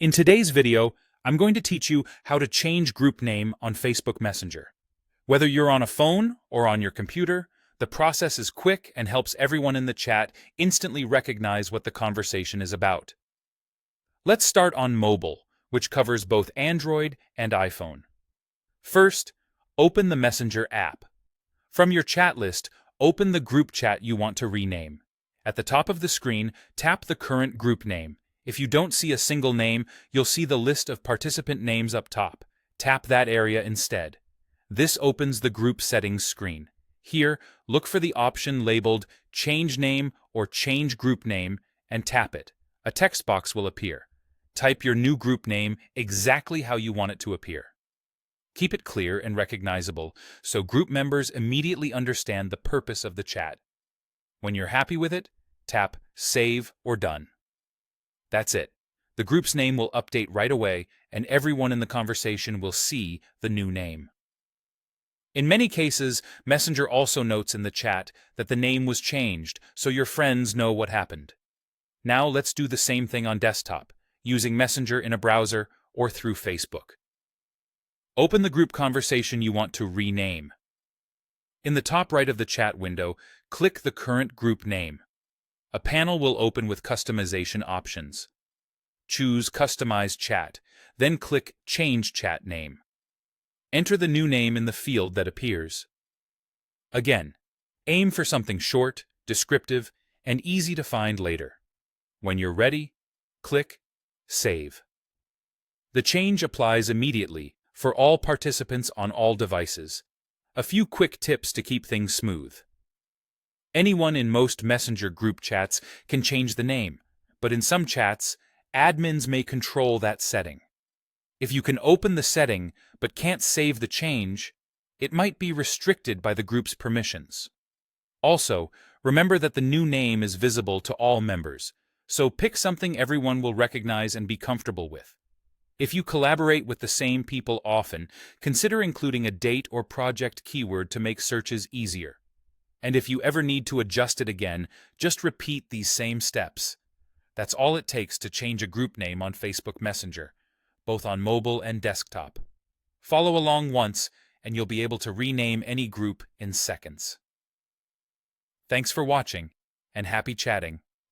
In today's video, I'm going to teach you how to change group name on Facebook Messenger. Whether you're on a phone or on your computer, the process is quick and helps everyone in the chat instantly recognize what the conversation is about. Let's start on mobile, which covers both Android and iPhone. First, open the Messenger app. From your chat list, open the group chat you want to rename. At the top of the screen, tap the current group name. If you don't see a single name, you'll see the list of participant names up top. Tap that area instead. This opens the group settings screen. Here, look for the option labeled Change Name or Change Group Name and tap it. A text box will appear. Type your new group name exactly how you want it to appear. Keep it clear and recognizable so group members immediately understand the purpose of the chat. When you're happy with it, tap Save or Done. That's it. The group's name will update right away, and everyone in the conversation will see the new name. In many cases, Messenger also notes in the chat that the name was changed, so your friends know what happened. Now let's do the same thing on desktop, using Messenger in a browser or through Facebook. Open the group conversation you want to rename. In the top right of the chat window, click the current group name. A panel will open with customization options. Choose Customize Chat, then click Change Chat Name. Enter the new name in the field that appears. Again, aim for something short, descriptive, and easy to find later. When you're ready, click Save. The change applies immediately for all participants on all devices. A few quick tips to keep things smooth. Anyone in most Messenger group chats can change the name, but in some chats, admins may control that setting. If you can open the setting but can't save the change, it might be restricted by the group's permissions. Also, remember that the new name is visible to all members, so pick something everyone will recognize and be comfortable with. If you collaborate with the same people often, consider including a date or project keyword to make searches easier. And if you ever need to adjust it again, just repeat these same steps. That's all it takes to change a group name on Facebook Messenger, both on mobile and desktop. Follow along once, and you'll be able to rename any group in seconds. Thanks for watching, and happy chatting.